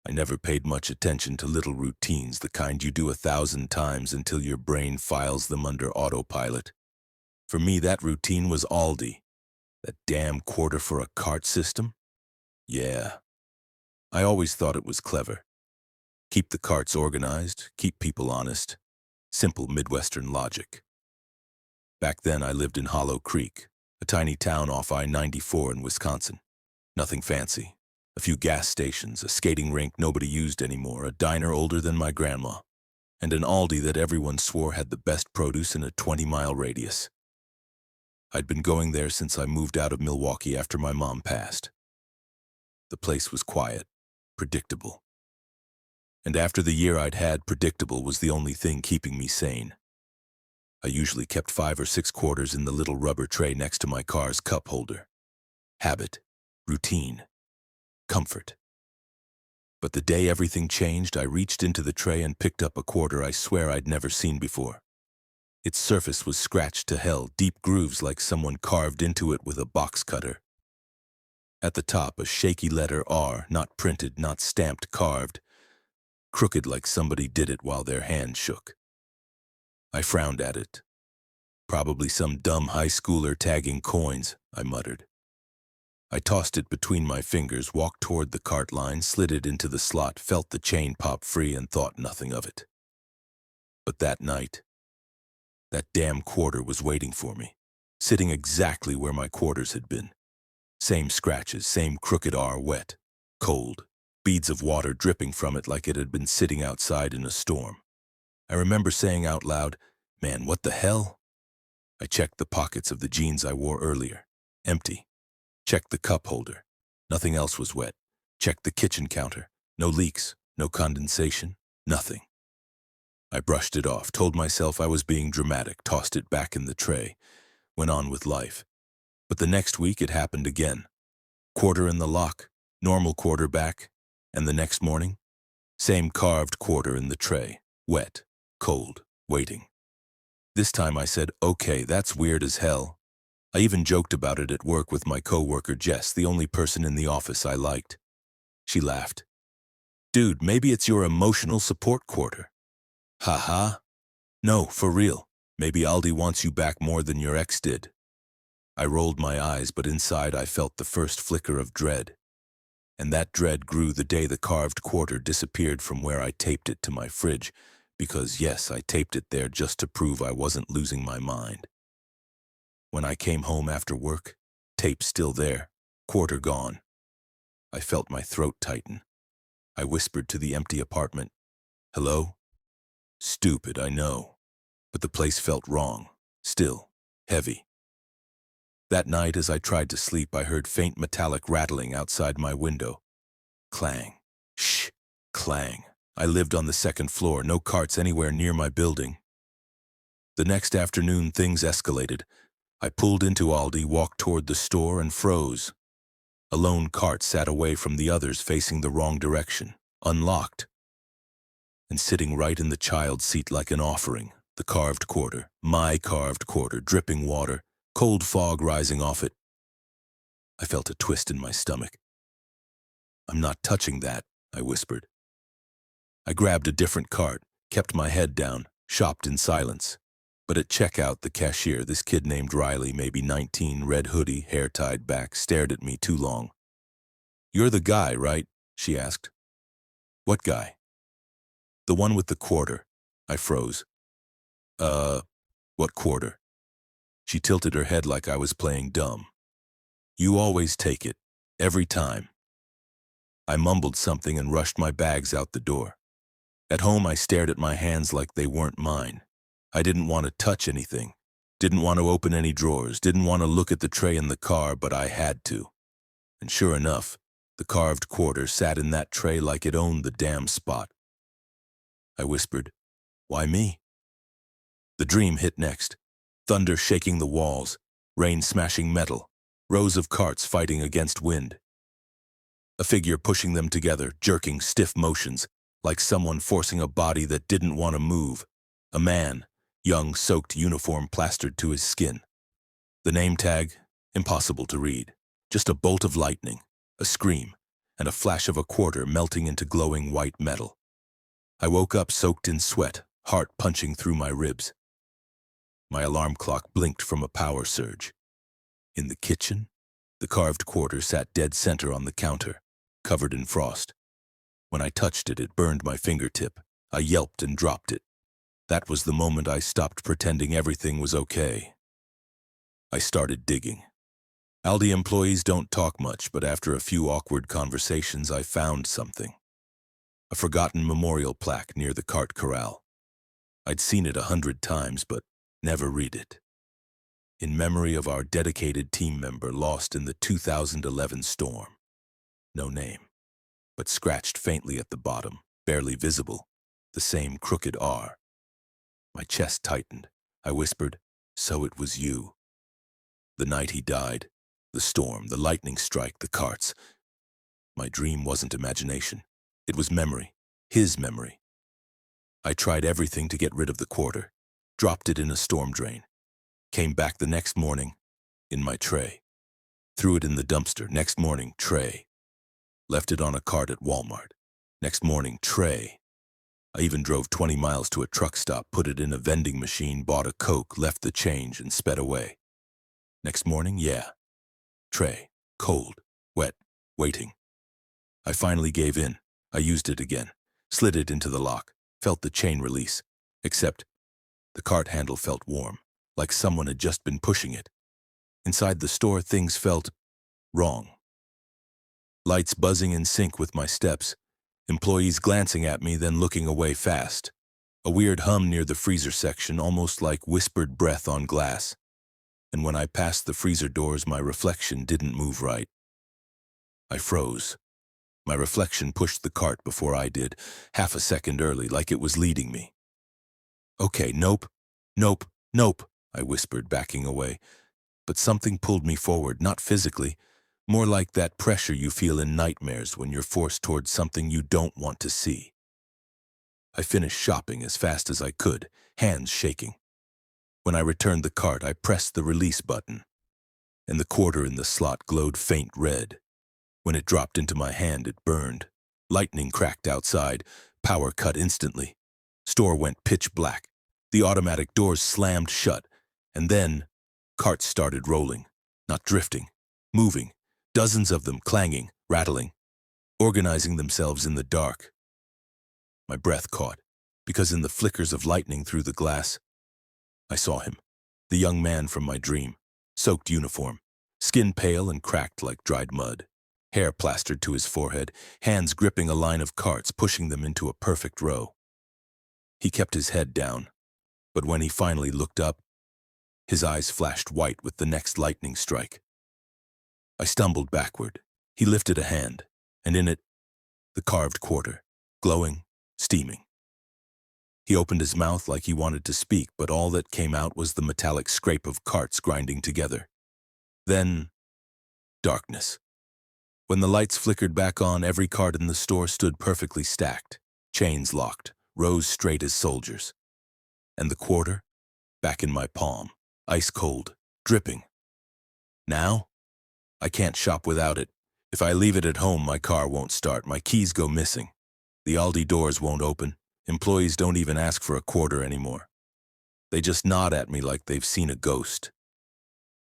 I never paid much attention to little routines, the kind you do 1,000 times until your brain files them under autopilot. For me, that routine was Aldi. That damn quarter for a cart system? Yeah. I always thought it was clever. Keep the carts organized, keep people honest. Simple Midwestern logic. Back then, I lived in Hollow Creek, a tiny town off I-94 in Wisconsin. Nothing fancy. A few gas stations, a skating rink nobody used anymore, a diner older than my grandma, and an Aldi that everyone swore had the best produce in a 20-mile radius. I'd been going there since I moved out of Milwaukee after my mom passed. The place was quiet, predictable. And after the year I'd had, predictable was the only thing keeping me sane. I usually kept 5 or 6 quarters in the little rubber tray next to my car's cup holder. Habit, routine, comfort. But the day everything changed, I reached into the tray and picked up a quarter I swear I'd never seen before. Its surface was scratched to hell, deep grooves like someone carved into it with a box cutter. At the top, a shaky letter R, not printed, not stamped, carved, crooked like somebody did it while their hand shook. I frowned at it. Probably some dumb high schooler tagging coins, I muttered. I tossed it between my fingers, walked toward the cart line, slid it into the slot, felt the chain pop free, and thought nothing of it. But that night, that damn quarter was waiting for me, sitting exactly where my quarters had been. Same scratches, same crooked R, wet, cold, beads of water dripping from it like it had been sitting outside in a storm. I remember saying out loud, "Man, what the hell?" I checked the pockets of the jeans I wore earlier. Empty. Checked the cup holder. Nothing else was wet. Checked the kitchen counter. No leaks, no condensation, nothing. I brushed it off, told myself I was being dramatic, tossed it back in the tray, went on with life. But the next week it happened again. Quarter in the lock, normal quarter back, and the next morning, same carved quarter in the tray, wet, cold, waiting. This time I said, "Okay, that's weird as hell." I even joked about it at work with my coworker Jess, the only person in the office I liked. She laughed. "Dude, maybe it's your emotional support quarter." Ha ha. No, for real. Maybe Aldi wants you back more than your ex did. I rolled my eyes, but inside I felt the first flicker of dread. And that dread grew the day the carved quarter disappeared from where I taped it to my fridge, because yes, I taped it there just to prove I wasn't losing my mind. When I came home after work, tape still there, quarter gone. I felt my throat tighten. I whispered to the empty apartment, "Hello?" Stupid, I know, but the place felt wrong, still, heavy. That night, as I tried to sleep, I heard faint metallic rattling outside my window. Clang. Shh. Clang. I lived on the second floor, no carts anywhere near my building. The next afternoon, things escalated. I pulled into Aldi, walked toward the store, and froze. A lone cart sat away from the others, facing the wrong direction, unlocked. And sitting right in the child's seat like an offering, the carved quarter, my carved quarter, dripping water, cold fog rising off it. I felt a twist in my stomach. "I'm not touching that," I whispered. I grabbed a different cart, kept my head down, shopped in silence. But at checkout, the cashier, this kid named Riley, maybe 19, red hoodie, hair tied back, stared at me too long. "You're the guy, right?" she asked. "What guy?" "The one with the quarter." I froze. What quarter?" She tilted her head like I was playing dumb. "You always take it. Every time." I mumbled something and rushed my bags out the door. At home, I stared at my hands like they weren't mine. I didn't want to touch anything, didn't want to open any drawers, didn't want to look at the tray in the car, but I had to. And sure enough, the carved quarter sat in that tray like it owned the damn spot. I whispered, "Why me?" The dream hit next. Thunder shaking the walls, rain smashing metal, rows of carts fighting against wind. A figure pushing them together, jerking stiff motions, like someone forcing a body that didn't want to move. A man, young, soaked uniform plastered to his skin. The name tag, impossible to read. Just a bolt of lightning, a scream, and a flash of a quarter melting into glowing white metal. I woke up soaked in sweat, heart punching through my ribs. My alarm clock blinked from a power surge. In the kitchen, the carved quarter sat dead center on the counter, covered in frost. When I touched it, it burned my fingertip. I yelped and dropped it. That was the moment I stopped pretending everything was okay. I started digging. Aldi employees don't talk much, but after a few awkward conversations, I found something. A forgotten memorial plaque near the cart corral. I'd seen it 100 times, but never read it. In memory of our dedicated team member lost in the 2011 storm. No name, but scratched faintly at the bottom, barely visible, the same crooked R. My chest tightened. I whispered, "So it was you." The night he died, the storm, the lightning strike, the carts. My dream wasn't imagination. It was memory, his memory. I tried everything to get rid of the quarter, dropped it in a storm drain, came back the next morning, in my tray, threw it in the dumpster, next morning, tray, left it on a cart at Walmart, next morning, tray. I even drove 20 miles to a truck stop, put it in a vending machine, bought a Coke, left the change, and sped away. Next morning, yeah, tray, cold, wet, waiting. I finally gave in. I used it again, slid it into the lock, felt the chain release, except the cart handle felt warm, like someone had just been pushing it. Inside the store, things felt wrong. Lights buzzing in sync with my steps, employees glancing at me, then looking away fast. A weird hum near the freezer section, almost like whispered breath on glass. And when I passed the freezer doors, my reflection didn't move right. I froze. My reflection pushed the cart before I did, half a second early, like it was leading me. "Okay, nope, nope, nope," I whispered, backing away. But something pulled me forward, not physically, more like that pressure you feel in nightmares when you're forced towards something you don't want to see. I finished shopping as fast as I could, hands shaking. When I returned the cart, I pressed the release button, and the quarter in the slot glowed faint red. When it dropped into my hand, it burned. Lightning cracked outside, power cut instantly. Store went pitch black. The automatic doors slammed shut, and then carts started rolling, not drifting, moving, dozens of them clanging, rattling, organizing themselves in the dark. My breath caught, because in the flickers of lightning through the glass, I saw him, the young man from my dream, soaked uniform, skin pale and cracked like dried mud, hair plastered to his forehead, hands gripping a line of carts, pushing them into a perfect row. He kept his head down, but when he finally looked up, his eyes flashed white with the next lightning strike. I stumbled backward. He lifted a hand, and in it, the carved quarter, glowing, steaming. He opened his mouth like he wanted to speak, but all that came out was the metallic scrape of carts grinding together. Then, darkness. When the lights flickered back on, every cart in the store stood perfectly stacked, chains locked, rows straight as soldiers. And the quarter, back in my palm, ice cold, dripping. Now, I can't shop without it. If I leave it at home, my car won't start, my keys go missing. The Aldi doors won't open. Employees don't even ask for a quarter anymore. They just nod at me like they've seen a ghost.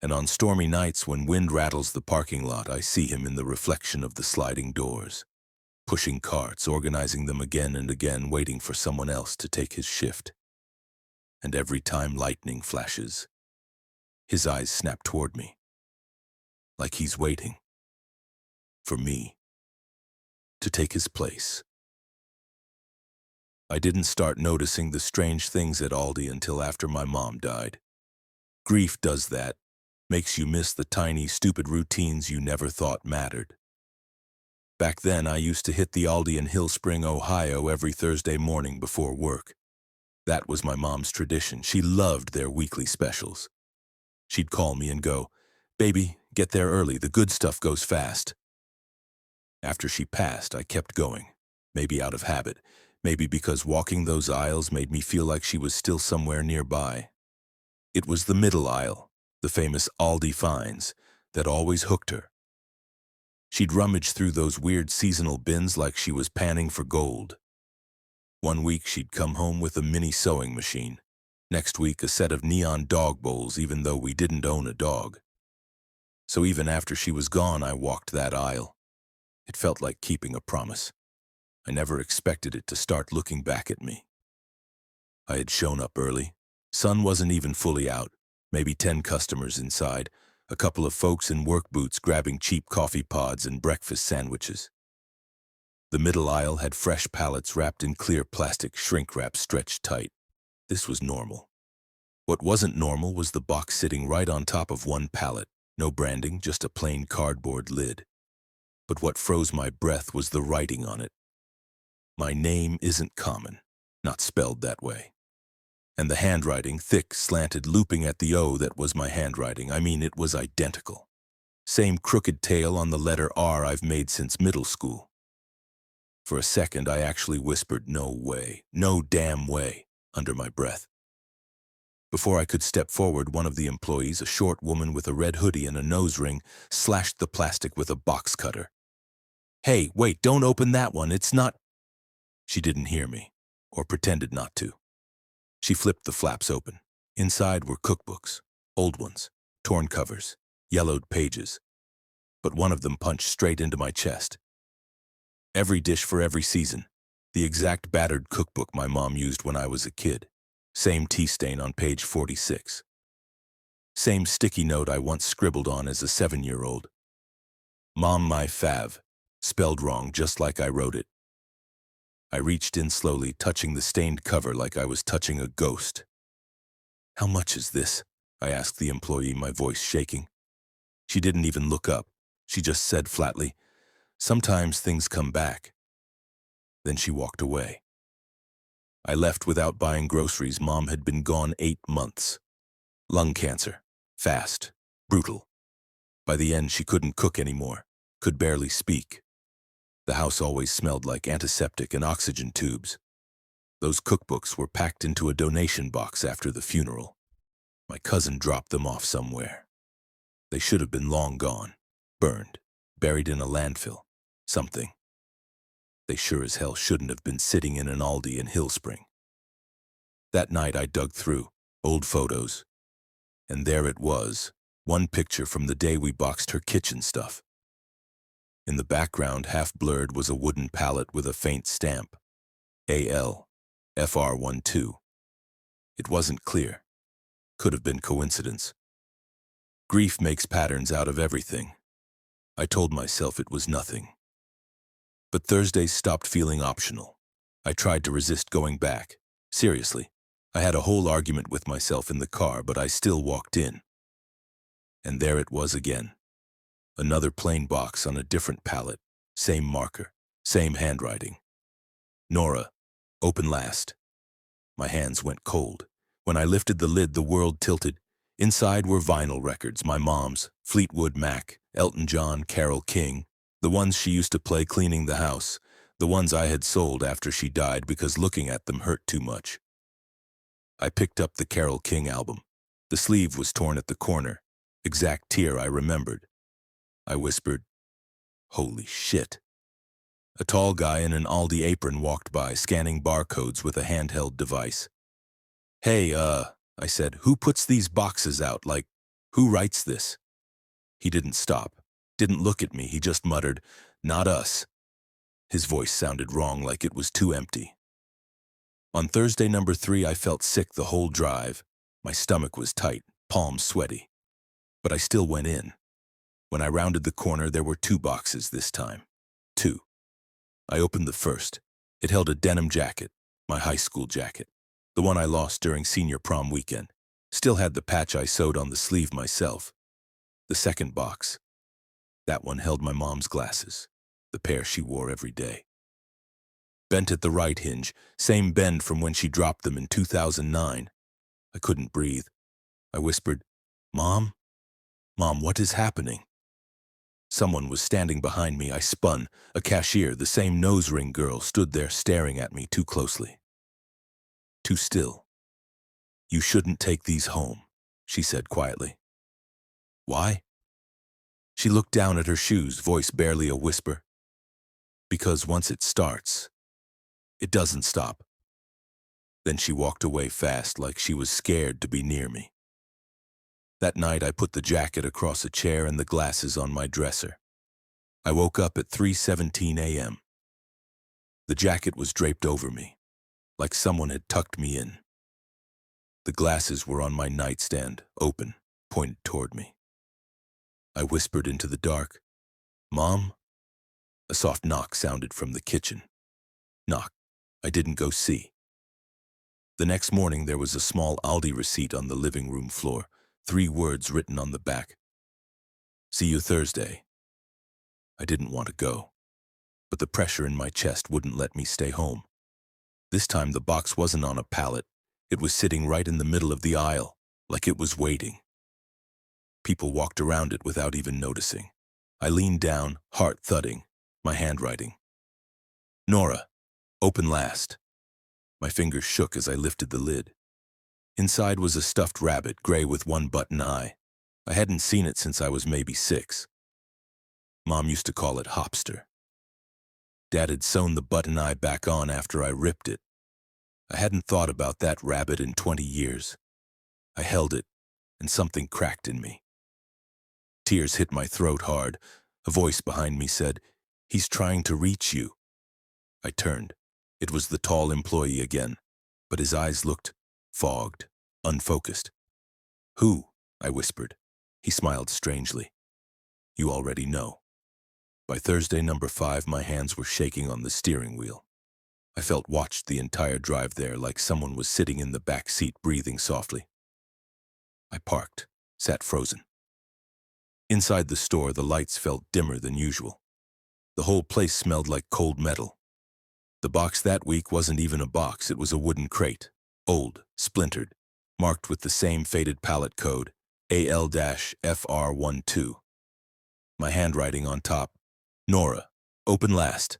And on stormy nights when wind rattles the parking lot, I see him in the reflection of the sliding doors, pushing carts, organizing them again and again, waiting for someone else to take his shift. And every time lightning flashes, his eyes snap toward me, like he's waiting for me to take his place. I didn't start noticing the strange things at Aldi until after my mom died. Grief does that, makes you miss the tiny, stupid routines you never thought mattered. Back then, I used to hit the Aldi in Hill Spring, Ohio every Thursday morning before work. That was my mom's tradition. She loved their weekly specials. She'd call me and go, "Baby, get there early, the good stuff goes fast." After she passed, I kept going, maybe out of habit, maybe because walking those aisles made me feel like she was still somewhere nearby. It was the middle aisle, the famous Aldi Finds, that always hooked her. She'd rummage through those weird seasonal bins like she was panning for gold. One week she'd come home with a mini sewing machine. Next week a set of neon dog bowls, even though we didn't own a dog. So even after she was gone, I walked that aisle. It felt like keeping a promise. I never expected it to start looking back at me. I had shown up early. Sun wasn't even fully out. Maybe 10 customers inside. A couple of folks in work boots grabbing cheap coffee pods and breakfast sandwiches. The middle aisle had fresh pallets wrapped in clear plastic shrink wrap stretched tight. This was normal. What wasn't normal was the box sitting right on top of one pallet. No branding, just a plain cardboard lid. But what froze my breath was the writing on it. My name isn't common, not spelled that way. And the handwriting, thick, slanted, looping at the O that was my handwriting. I mean, it was identical. Same crooked tail on the letter R I've made since middle school. For a second, I actually whispered, "No way, no damn way," under my breath. Before I could step forward, one of the employees, a short woman with a red hoodie and a nose ring, slashed the plastic with a box cutter. "Hey, wait, don't open that one, it's not—" She didn't hear me, or pretended not to. She flipped the flaps open. Inside were cookbooks, old ones, torn covers, yellowed pages. But one of them punched straight into my chest. Every dish for every season. The exact battered cookbook my mom used when I was a kid. Same tea stain on page 46. Same sticky note I once scribbled on as a 7-year-old. "Mom, my fav," spelled wrong just like I wrote it. I reached in slowly, touching the stained cover like I was touching a ghost. "How much is this?" I asked the employee, my voice shaking. She didn't even look up. She just said flatly, "Sometimes things come back." Then she walked away. I left without buying groceries. Mom had been gone 8 months. Lung cancer. Fast. Brutal. By the end, she couldn't cook anymore. Could barely speak. The house always smelled like antiseptic and oxygen tubes. Those cookbooks were packed into a donation box after the funeral. My cousin dropped them off somewhere. They should have been long gone. Burned. Buried in a landfill. Something. They sure as hell shouldn't have been sitting in an Aldi in Hillspring. That night I dug through old photos. And there it was. One picture from the day we boxed her kitchen stuff. In the background, half blurred, was a wooden pallet with a faint stamp. AL. FR12. It wasn't clear. Could have been coincidence. Grief makes patterns out of everything. I told myself it was nothing. But Thursdays stopped feeling optional. I tried to resist going back. Seriously. I had a whole argument with myself in the car, but I still walked in. And there it was again. Another plain box on a different pallet. Same marker. Same handwriting. Nora. Open last. My hands went cold. When I lifted the lid, the world tilted. Inside were vinyl records, my mom's, Fleetwood Mac, Elton John, Carole King, the ones she used to play cleaning the house, the ones I had sold after she died because looking at them hurt too much. I picked up the Carole King album. The sleeve was torn at the corner. Exact tear I remembered. I whispered, "Holy shit." A tall guy in an Aldi apron walked by, scanning barcodes with a handheld device. "Hey, I said, "who puts these boxes out? Like, who writes this?" He didn't stop, didn't look at me, he just muttered, "Not us." His voice sounded wrong, like it was too empty. On Thursday number 3, I felt sick the whole drive. My stomach was tight, palms sweaty. But I still went in. When I rounded the corner, there were 2 boxes this time. 2. I opened the first. It held a denim jacket, my high school jacket. The one I lost during senior prom weekend. Still had the patch I sewed on the sleeve myself. The second box. That one held my mom's glasses, the pair she wore every day. Bent at the right hinge, same bend from when she dropped them in 2009. I couldn't breathe. I whispered, "Mom? Mom, what is happening?" Someone was standing behind me. I spun. A cashier, the same nose ring girl, stood there staring at me too closely. Too still. "You shouldn't take these home," she said quietly. "Why?" She looked down at her shoes, voice barely a whisper. Because once it starts, it doesn't stop. Then she walked away fast, like she was scared to be near me. That night I put the jacket across a chair and the glasses on my dresser. I woke up at 3:17 a.m. The jacket was draped over me, like someone had tucked me in. The glasses were on my nightstand, open, pointed toward me. I whispered into the dark, "Mom?" A soft knock sounded from the kitchen. Knock. I didn't go see. The next morning there was a small Aldi receipt on the living room floor, 3 words written on the back. "See you Thursday." I didn't want to go, but the pressure in my chest wouldn't let me stay home. This time the box wasn't on a pallet. It was sitting right in the middle of the aisle, like it was waiting. People walked around it without even noticing. I leaned down, heart thudding, my handwriting. "Nora, open last." My fingers shook as I lifted the lid. Inside was a stuffed rabbit, gray with one button eye. I hadn't seen it since I was maybe 6. Mom used to call it Hopster. Dad had sewn the button eye back on after I ripped it. I hadn't thought about that rabbit in 20 years. I held it, and something cracked in me. Tears hit my throat hard. A voice behind me said, "He's trying to reach you." I turned. It was the tall employee again, but his eyes looked fogged, unfocused. "Who?" I whispered. He smiled strangely. "You already know." By Thursday number 5, my hands were shaking on the steering wheel. I felt watched the entire drive there, like someone was sitting in the back seat breathing softly. I parked, sat frozen. Inside the store, the lights felt dimmer than usual. The whole place smelled like cold metal. The box that week wasn't even a box, it was a wooden crate, old, splintered, marked with the same faded pallet code, AL-FR12. My handwriting on top, "Nora, open last."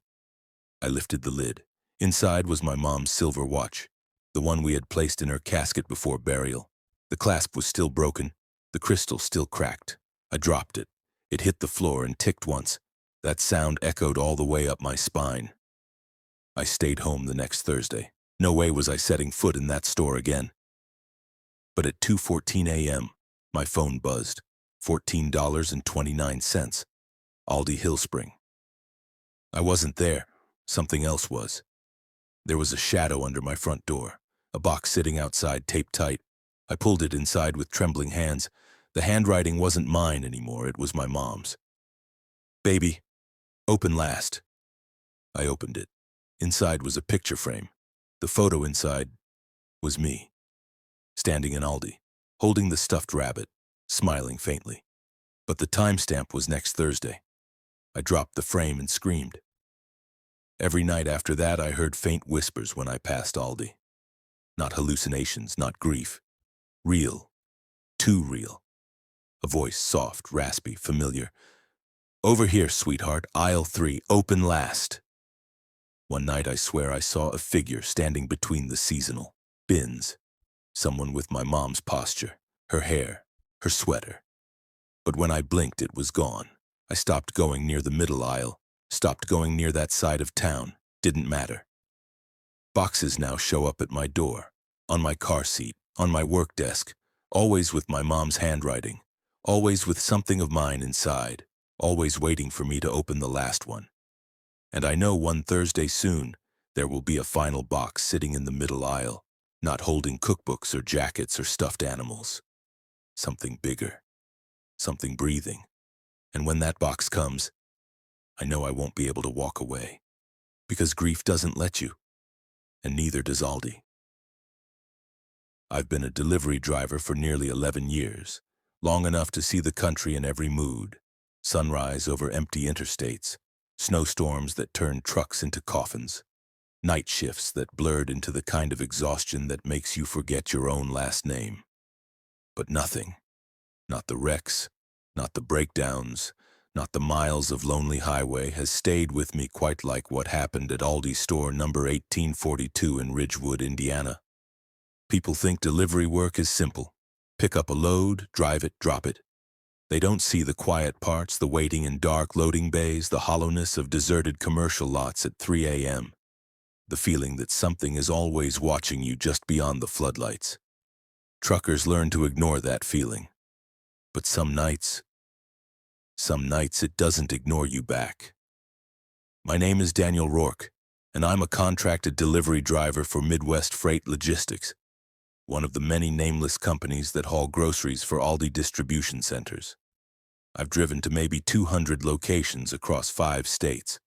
I lifted the lid. Inside was my mom's silver watch, the one we had placed in her casket before burial. The clasp was still broken, the crystal still cracked. I dropped it. It hit the floor and ticked once. That sound echoed all the way up my spine. I stayed home the next Thursday. No way was I setting foot in that store again. But at 2:14 a.m., my phone buzzed. $14.29. Aldi Hillspring. I wasn't there. Something else was. There was a shadow under my front door, a box sitting outside taped tight. I pulled it inside with trembling hands. The handwriting wasn't mine anymore, it was my mom's. "Baby, open last." I opened it. Inside was a picture frame. The photo inside was me, standing in Aldi, holding the stuffed rabbit, smiling faintly. But the timestamp was next Thursday. I dropped the frame and screamed. Every night after that, I heard faint whispers when I passed Aldi. Not hallucinations, not grief. Real. Too real. A voice, soft, raspy, familiar. "Over here, sweetheart, aisle 3, open last." One night I swear I saw a figure standing between the seasonal bins. Someone with my mom's posture, her hair, her sweater. But when I blinked, it was gone. I stopped going near the middle aisle, stopped going near that side of town. Didn't matter. Boxes now show up at my door, on my car seat, on my work desk, always with my mom's handwriting, always with something of mine inside, always waiting for me to open the last one. And I know one Thursday soon, there will be a final box sitting in the middle aisle, not holding cookbooks or jackets or stuffed animals. Something bigger, something breathing. And when that box comes, I know I won't be able to walk away, because grief doesn't let you, and neither does Aldi. I've been a delivery driver for nearly 11 years, long enough to see the country in every mood. Sunrise over empty interstates, snowstorms that turned trucks into coffins, night shifts that blurred into the kind of exhaustion that makes you forget your own last name. But nothing, not the wrecks, not the breakdowns, not the miles of lonely highway, has stayed with me quite like what happened at Aldi store number 1842 in Ridgewood, Indiana. People think delivery work is simple. Pick up a load, drive it, drop it. They don't see the quiet parts, the waiting in dark loading bays, the hollowness of deserted commercial lots at 3 a.m., the feeling that something is always watching you just beyond the floodlights. Truckers learn to ignore that feeling. But some nights it doesn't ignore you back. My name is Daniel Rourke, and I'm a contracted delivery driver for Midwest Freight Logistics, one of the many nameless companies that haul groceries for Aldi distribution centers. I've driven to maybe 200 locations across 5 states.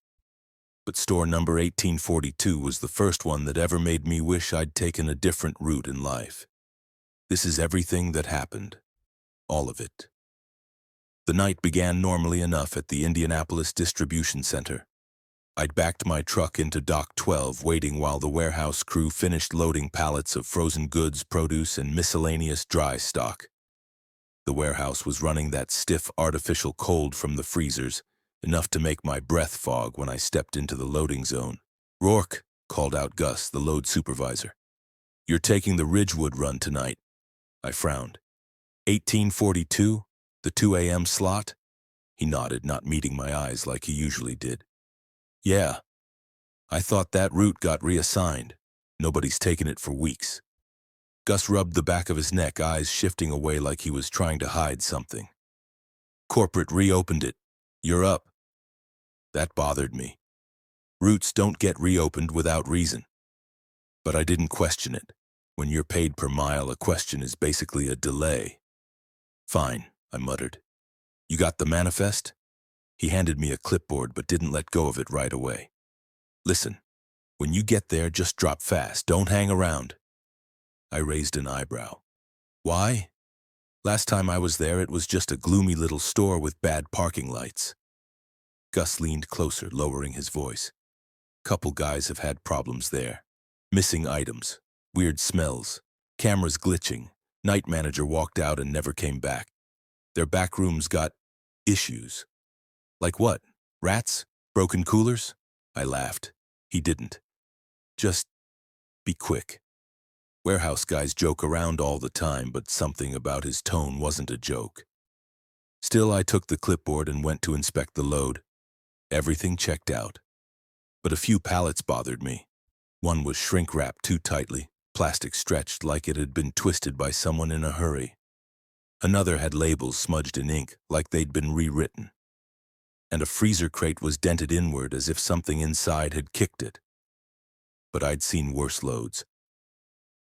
But store number 1842 was the first one that ever made me wish I'd taken a different route in life. This is everything that happened. All of it. The night began normally enough at the Indianapolis distribution center. I'd backed my truck into Dock 12, waiting while the warehouse crew finished loading pallets of frozen goods, produce, and miscellaneous dry stock. The warehouse was running that stiff, artificial cold from the freezers, enough to make my breath fog when I stepped into the loading zone. "Rourke," called out Gus, the load supervisor. "You're taking the Ridgewood run tonight." I frowned. 1842? The 2 a.m. slot? He nodded, not meeting my eyes like he usually did. "Yeah. I thought that route got reassigned. Nobody's taken it for weeks." Gus rubbed the back of his neck, eyes shifting away like he was trying to hide something. "Corporate reopened it. You're up." That bothered me. Routes don't get reopened without reason. But I didn't question it. When you're paid per mile, a question is basically a delay. "Fine," I muttered. "You got the manifest?" He handed me a clipboard but didn't let go of it right away. "Listen, when you get there, just drop fast. Don't hang around." I raised an eyebrow. "Why?" "Last time I was there, it was just a gloomy little store with bad parking lights." Gus leaned closer, lowering his voice. "Couple guys have had problems there. Missing items, weird smells, cameras glitching. Night manager walked out and never came back. Their back rooms got issues." "Like what? Rats? Broken coolers?" I laughed. He didn't. "Just be quick." Warehouse guys joke around all the time, but something about his tone wasn't a joke. Still, I took the clipboard and went to inspect the load. Everything checked out. But a few pallets bothered me. One was shrink-wrapped too tightly, plastic stretched like it had been twisted by someone in a hurry. Another had labels smudged in ink, like they'd been rewritten. And a freezer crate was dented inward as if something inside had kicked it. But I'd seen worse loads.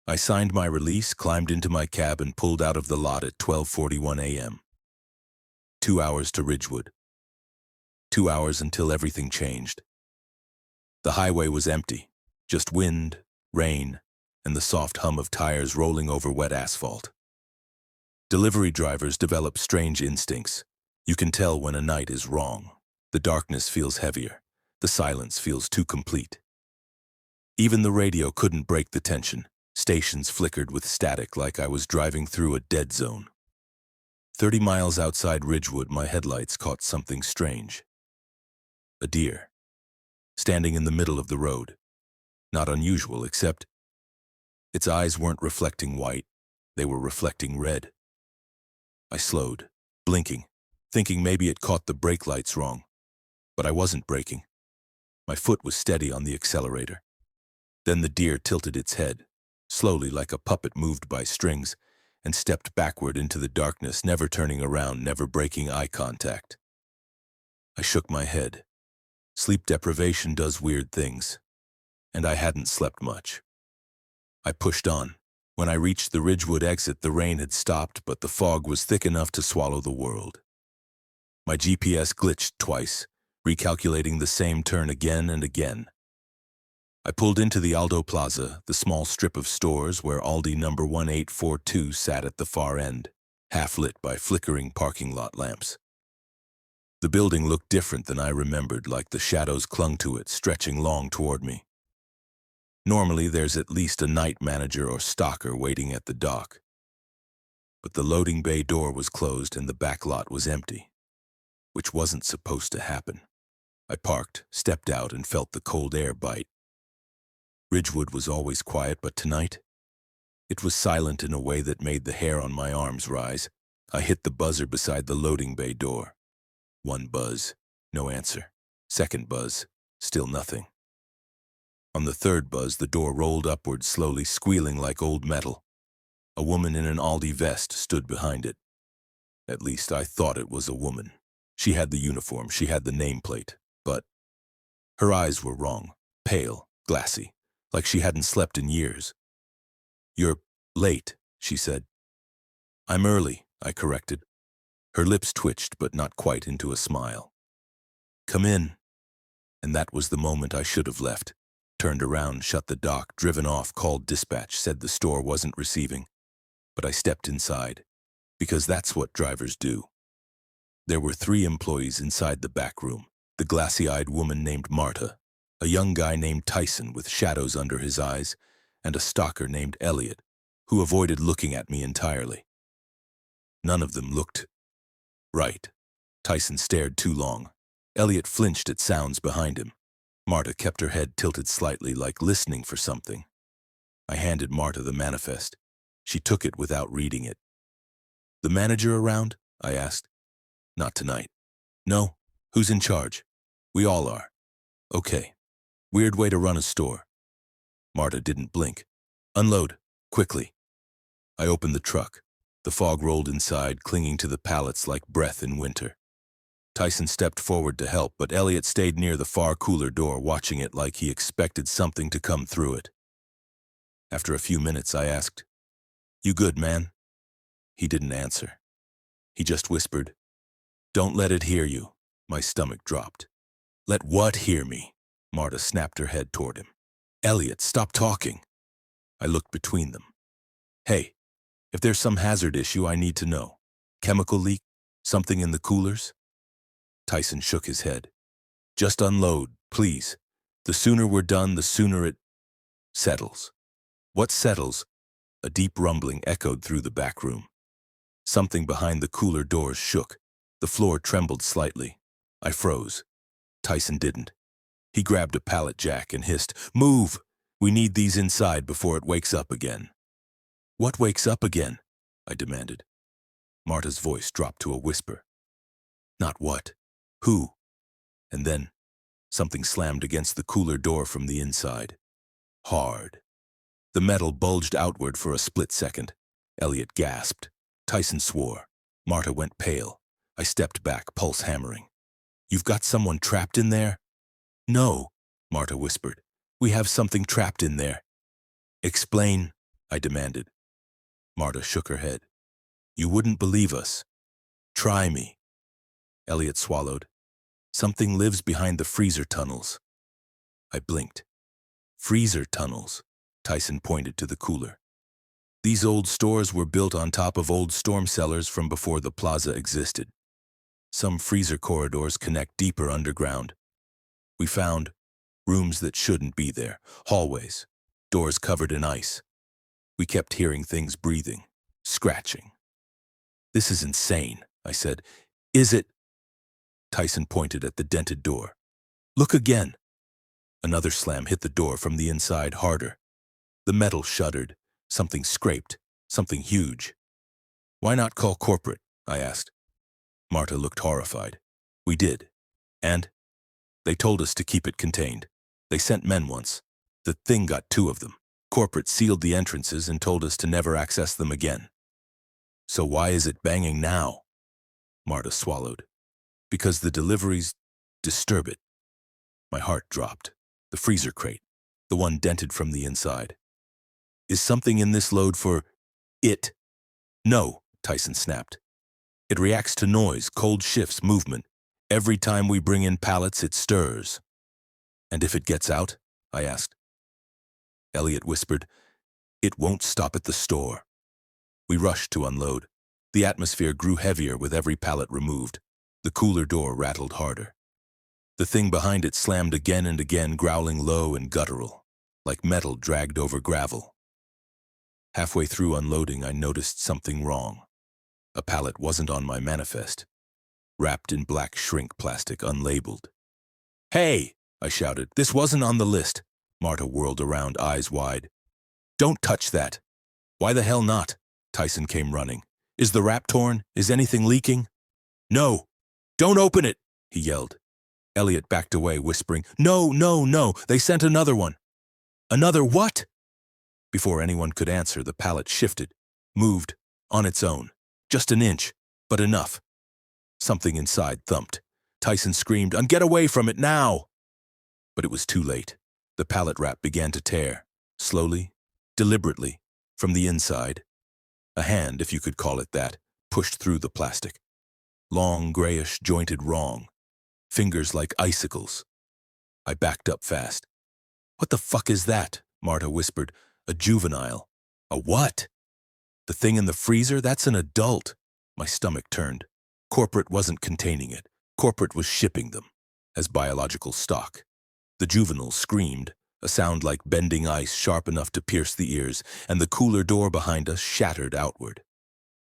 I signed my release, climbed into my cab, and pulled out of the lot at 12:41 a.m. 2 hours to Ridgewood. 2 hours until everything changed. The highway was empty, just wind, rain, and the soft hum of tires rolling over wet asphalt. Delivery drivers develop strange instincts. You can tell when a night is wrong. The darkness feels heavier. The silence feels too complete. Even the radio couldn't break the tension. Stations flickered with static like I was driving through a dead zone. 30 miles outside Ridgewood, my headlights caught something strange. A deer, standing in the middle of the road. Not unusual, except its eyes weren't reflecting white. They were reflecting red. I slowed, blinking, thinking maybe it caught the brake lights wrong. But I wasn't braking. My foot was steady on the accelerator. Then the deer tilted its head, slowly like a puppet moved by strings, and stepped backward into the darkness, never turning around, never breaking eye contact. I shook my head. Sleep deprivation does weird things, and I hadn't slept much. I pushed on. When I reached the Ridgewood exit, the rain had stopped, but the fog was thick enough to swallow the world. My GPS glitched twice, recalculating the same turn again and again. I pulled into the Aldo Plaza, the small strip of stores where Aldi number 1842 sat at the far end, half lit by flickering parking lot lamps. The building looked different than I remembered, like the shadows clung to it, stretching long toward me. Normally, there's at least a night manager or stocker waiting at the dock. But the loading bay door was closed and the back lot was empty, which wasn't supposed to happen. I parked, stepped out, and felt the cold air bite. Ridgewood was always quiet, but tonight, it was silent in a way that made the hair on my arms rise. I hit the buzzer beside the loading bay door. One buzz, no answer. Second buzz, still nothing. On the third buzz, the door rolled upward slowly, squealing like old metal. A woman in an Aldi vest stood behind it. At least I thought it was a woman. She had the uniform, she had the nameplate, but her eyes were wrong, pale, glassy, like she hadn't slept in years. "You're late," she said. "I'm early," I corrected. Her lips twitched, but not quite into a smile. "Come in." And that was the moment I should have left. Turned around, shut the dock, driven off, called dispatch, said the store wasn't receiving. But I stepped inside, because that's what drivers do. There were 3 employees inside the back room. The glassy-eyed woman named Marta, a young guy named Tyson with shadows under his eyes, and a stalker named Elliot, who avoided looking at me entirely. None of them looked right. Tyson stared too long. Elliot flinched at sounds behind him. Marta kept her head tilted slightly, like listening for something. I handed Marta the manifest. She took it without reading it. "The manager around?" I asked. "Not tonight." "No? Who's in charge?" "We all are." "Okay. Weird way to run a store." Marta didn't blink. "Unload, quickly." I opened the truck. The fog rolled inside, clinging to the pallets like breath in winter. Tyson stepped forward to help, but Elliot stayed near the far cooler door, watching it like he expected something to come through it. After a few minutes, I asked, "You good, man?" He didn't answer. He just whispered, "Don't let it hear you." My stomach dropped. "Let what hear me?" Marta snapped her head toward him. "Elliot, stop talking." I looked between them. "Hey, if there's some hazard issue, I need to know. Chemical leak? Something in the coolers?" Tyson shook his head. "Just unload, please. The sooner we're done, the sooner it settles." "What settles?" A deep rumbling echoed through the back room. Something behind the cooler doors shook. The floor trembled slightly. I froze. Tyson didn't. He grabbed a pallet jack and hissed, "Move! We need these inside before it wakes up again." "What wakes up again?" I demanded. Marta's voice dropped to a whisper. "Not what. Who?" And then something slammed against the cooler door from the inside. Hard. The metal bulged outward for a split second. Elliot gasped. Tyson swore. Marta went pale. I stepped back, pulse hammering. "You've got someone trapped in there?" "No," Marta whispered. "We have something trapped in there." "Explain," I demanded. Marta shook her head. "You wouldn't believe us." "Try me." Elliot swallowed. "Something lives behind the freezer tunnels." I blinked. "Freezer tunnels," Tyson pointed to the cooler. "These old stores were built on top of old storm cellars from before the plaza existed. Some freezer corridors connect deeper underground. We found rooms that shouldn't be there, hallways, doors covered in ice. We kept hearing things breathing, scratching." "This is insane," I said. "Is it?" Tyson pointed at the dented door. "Look again." Another slam hit the door from the inside, harder. The metal shuddered. Something scraped, something huge. "Why not call corporate?" I asked. Marta looked horrified. "We did. And they told us to keep it contained. They sent men once. The thing got 2 of them. Corporate sealed the entrances and told us to never access them again." "So why is it banging now?" Marta swallowed. "Because the deliveries disturb it." My heart dropped. The freezer crate, the one dented from the inside. "Is something in this load for it?" "No," Tyson snapped. "It reacts to noise, cold shifts, movement. Every time we bring in pallets, it stirs." "And if it gets out?" I asked. Elliot whispered, "It won't stop at the store." We rushed to unload. The atmosphere grew heavier with every pallet removed. The cooler door rattled harder. The thing behind it slammed again and again, growling low and guttural, like metal dragged over gravel. Halfway through unloading, I noticed something wrong. A pallet wasn't on my manifest, wrapped in black shrink plastic, unlabeled. "Hey!" I shouted. "This wasn't on the list." Marta whirled around, eyes wide. "Don't touch that." "Why the hell not?" Tyson came running. Is the wrap torn? Is anything leaking? No! Don't open it! He yelled. Elliot backed away, whispering, No, no, no! They sent another one! Another what? Before anyone could answer, the pallet shifted, moved, on its own. Just an inch, but enough. Something inside thumped. Tyson screamed, Get away from it now! But it was too late. The pallet wrap began to tear, slowly, deliberately, from the inside. A hand, if you could call it that, pushed through the plastic. Long, grayish, jointed wrong. Fingers like icicles. I backed up fast. What the fuck is that? Marta whispered. A juvenile. A what? The thing in the freezer? That's an adult. My stomach turned. Corporate wasn't containing it. Corporate was shipping them as biological stock. The juvenile screamed, a sound like bending ice sharp enough to pierce the ears, and the cooler door behind us shattered outward.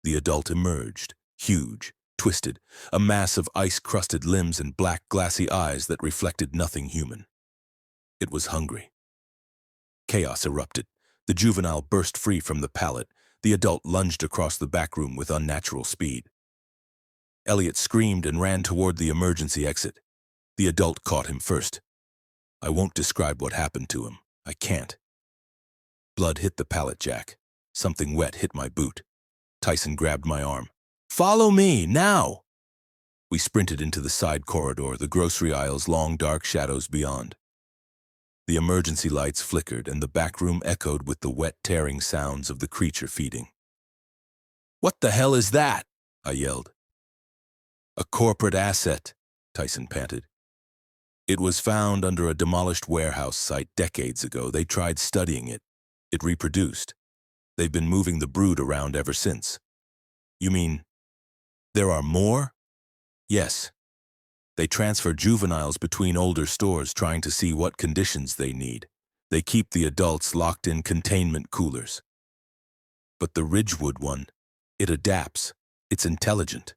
The adult emerged, huge, twisted, a mass of ice-crusted limbs and black, glassy eyes that reflected nothing human. It was hungry. Chaos erupted. The juvenile burst free from the pallet. The adult lunged across the back room with unnatural speed. Elliot screamed and ran toward the emergency exit. The adult caught him first. I won't describe what happened to him. I can't. Blood hit the pallet jack. Something wet hit my boot. Tyson grabbed my arm. Follow me, now! We sprinted into the side corridor, the grocery aisles long dark shadows beyond. The emergency lights flickered and the back room echoed with the wet tearing sounds of the creature feeding. What the hell is that? I yelled. A corporate asset, Tyson panted. It was found under a demolished warehouse site decades ago. They tried studying it. It reproduced. They've been moving the brood around ever since. You mean, there are more? Yes. They transfer juveniles between older stores trying to see what conditions they need. They keep the adults locked in containment coolers. But the Ridgewood one, it adapts. It's intelligent.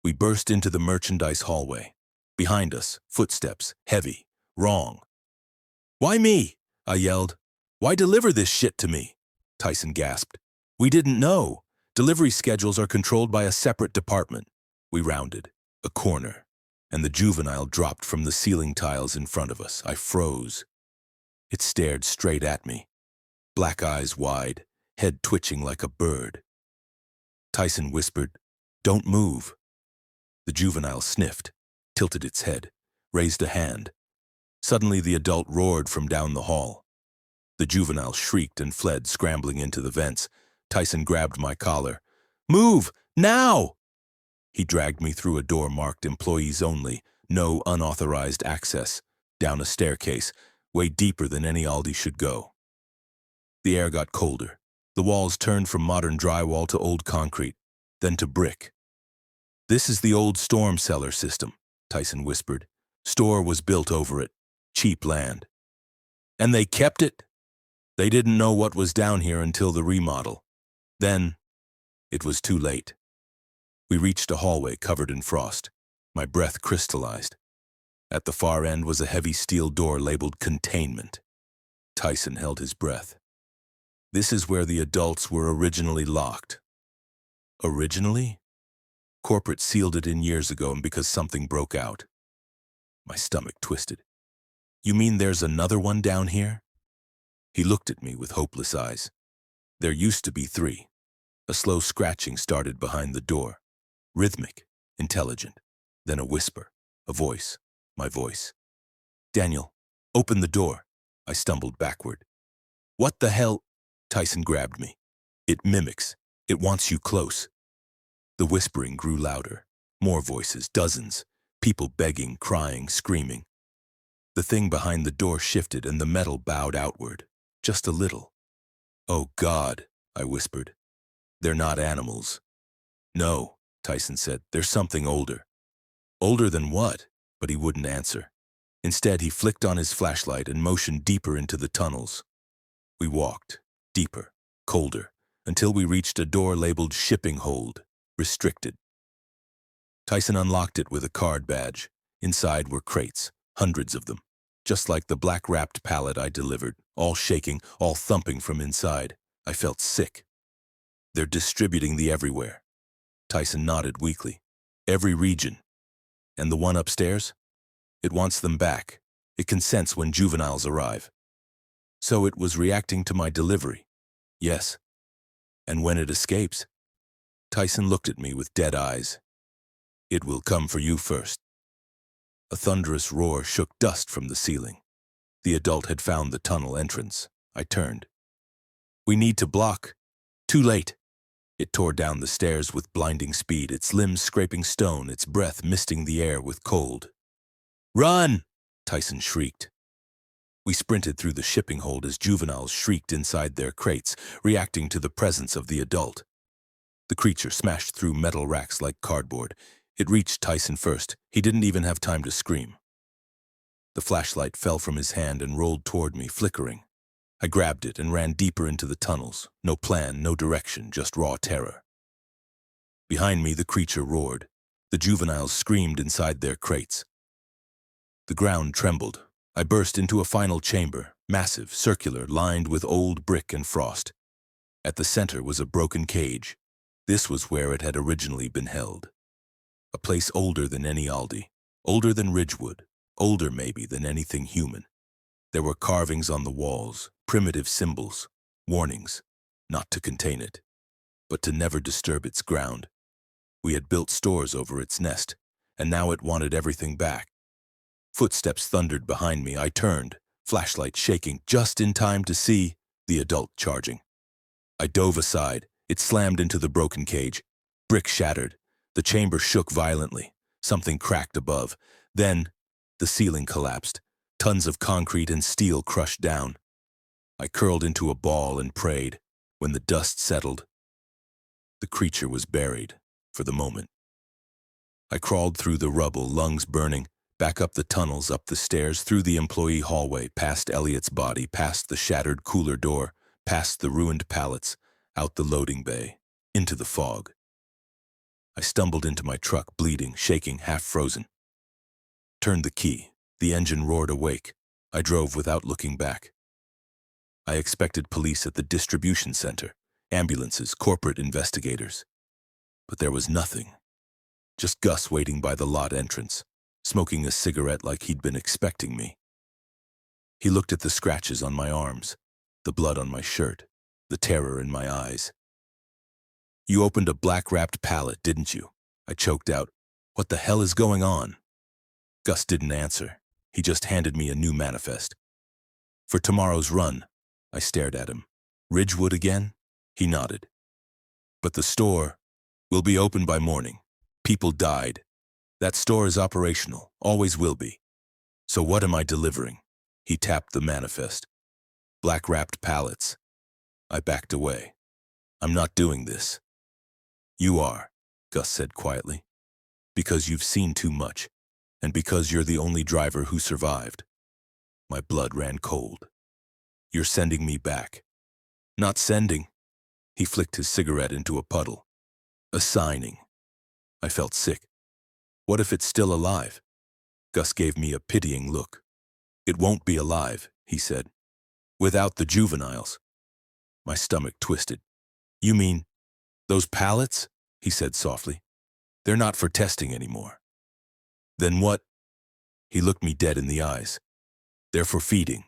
We burst into the merchandise hallway. Behind us, footsteps, heavy, wrong. Why me? I yelled. Why deliver this shit to me? Tyson gasped. We didn't know. Delivery schedules are controlled by a separate department. We rounded, a corner, and the juvenile dropped from the ceiling tiles in front of us. I froze. It stared straight at me, black eyes wide, head twitching like a bird. Tyson whispered, Don't move. The juvenile sniffed, tilted its head, raised a hand. Suddenly the adult roared from down the hall. The juvenile shrieked and fled, scrambling into the vents. Tyson grabbed my collar. Move! Now! He dragged me through a door marked Employees Only, no unauthorized access, down a staircase, way deeper than any Aldi should go. The air got colder. The walls turned from modern drywall to old concrete, then to brick. This is the old storm cellar system, Tyson whispered. Store was built over it. Cheap land. And they kept it? They didn't know what was down here until the remodel. Then, it was too late. We reached a hallway covered in frost. My breath crystallized. At the far end was a heavy steel door labeled Containment. Tyson held his breath. This is where the adults were originally locked. Originally? Corporate sealed it in years ago and because something broke out. My stomach twisted. You mean there's another one down here? He looked at me with hopeless eyes. There used to be 3. A slow scratching started behind the door. Rhythmic, intelligent. Then a whisper, a voice, my voice. Daniel, open the door. I stumbled backward. What the hell? Tyson grabbed me. It mimics. It wants you close. The whispering grew louder. More voices, dozens. People begging, crying, screaming. The thing behind the door shifted and the metal bowed outward. Just a little. Oh God, I whispered. They're not animals. No, Tyson said. They're something older. Older than what? But he wouldn't answer. Instead, he flicked on his flashlight and motioned deeper into the tunnels. We walked, deeper, colder, until we reached a door labeled Shipping Hold, Restricted. Tyson unlocked it with a card badge. Inside were crates, hundreds of them, just like the black-wrapped pallet I delivered, all shaking, all thumping from inside. I felt sick. They're distributing the everywhere. Tyson nodded weakly. Every region. And the one upstairs? It wants them back. It can sense when juveniles arrive. So it was reacting to my delivery. Yes. And when it escapes? Tyson looked at me with dead eyes. It will come for you first. A thunderous roar shook dust from the ceiling. The adult had found the tunnel entrance. I turned. We need to block. Too late. It tore down the stairs with blinding speed, its limbs scraping stone, its breath misting the air with cold. Run! Tyson shrieked. We sprinted through the shipping hold as juveniles shrieked inside their crates, reacting to the presence of the adult. The creature smashed through metal racks like cardboard. It reached Tyson first. He didn't even have time to scream. The flashlight fell from his hand and rolled toward me, flickering. I grabbed it and ran deeper into the tunnels. No plan, no direction, just raw terror. Behind me, the creature roared. The juveniles screamed inside their crates. The ground trembled. I burst into a final chamber, massive, circular, lined with old brick and frost. At the center was a broken cage. This was where it had originally been held. A place older than any Aldi, older than Ridgewood, older maybe than anything human. There were carvings on the walls, primitive symbols, warnings, not to contain it, but to never disturb its ground. We had built stores over its nest, and now it wanted everything back. Footsteps thundered behind me. I turned, flashlight shaking, just in time to see the adult charging. I dove aside. It slammed into the broken cage. Brick shattered. The chamber shook violently. Something cracked above. Then, the ceiling collapsed. Tons of concrete and steel crushed down. I curled into a ball and prayed. When the dust settled, the creature was buried, for the moment. I crawled through the rubble, lungs burning, back up the tunnels, up the stairs, through the employee hallway, past Elliot's body, past the shattered cooler door, past the ruined pallets, out the loading bay, into the fog. I stumbled into my truck, bleeding, shaking, half frozen. Turned the key. The engine roared awake. I drove without looking back. I expected police at the distribution center, ambulances, corporate investigators. But there was nothing. Just Gus waiting by the lot entrance, smoking a cigarette like he'd been expecting me. He looked at the scratches on my arms, the blood on my shirt, the terror in my eyes. You opened a black-wrapped pallet, didn't you? I choked out. What the hell is going on? Gus didn't answer. He just handed me a new manifest. For tomorrow's run. I stared at him. Ridgewood again? He nodded. But the store will be open by morning. People died. That store is operational, always will be. So what am I delivering? He tapped the manifest. Black-wrapped pallets. I backed away. I'm not doing this. You are, Gus said quietly. Because you've seen too much, and because you're the only driver who survived. My blood ran cold. You're sending me back. Not sending. He flicked his cigarette into a puddle. Assigning. I felt sick. What if it's still alive? Gus gave me a pitying look. It won't be alive, he said. Without the juveniles. My stomach twisted. You mean those pallets? He said softly. They're not for testing anymore. Then what? He looked me dead in the eyes. They're for feeding.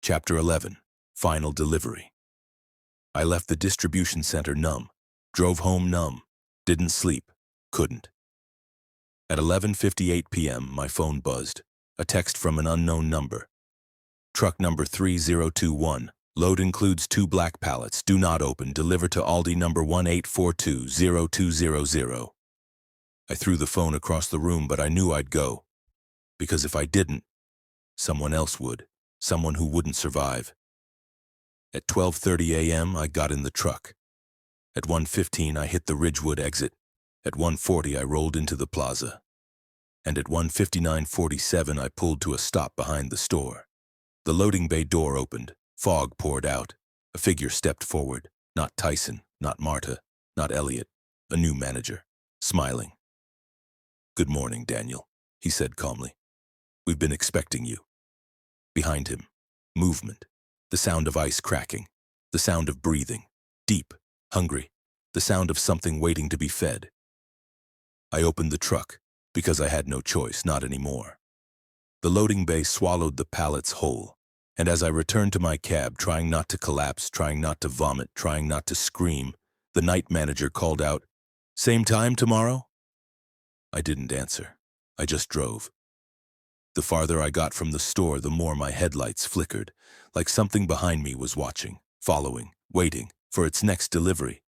Chapter 11. Final Delivery. I left the distribution center numb. Drove home numb. Didn't sleep. Couldn't. At 11:58 p.m., my phone buzzed. A text from an unknown number. Truck number 3021. Load includes 2 black pallets. Do not open. Deliver to Aldi number 18420200. I threw the phone across the room, but I knew I'd go. Because if I didn't, someone else would. Someone who wouldn't survive. At 12:30 a.m., I got in the truck. At 1:15, I hit the Ridgewood exit. At 1:40, I rolled into the plaza. And at 1:59:47, I pulled to a stop behind the store. The loading bay door opened. Fog poured out. A figure stepped forward. Not Tyson, not Marta, not Elliot. A new manager, smiling. Good morning, Daniel, he said calmly. We've been expecting you. Behind him, movement. The sound of ice cracking. The sound of breathing. Deep, hungry, the sound of something waiting to be fed. I opened the truck, because I had no choice, not anymore. The loading bay swallowed the pallets whole, and as I returned to my cab, trying not to collapse, trying not to vomit, trying not to scream, the night manager called out, "Same time tomorrow?" I didn't answer. I just drove. The farther I got from the store, the more my headlights flickered, like something behind me was watching, following, waiting for its next delivery.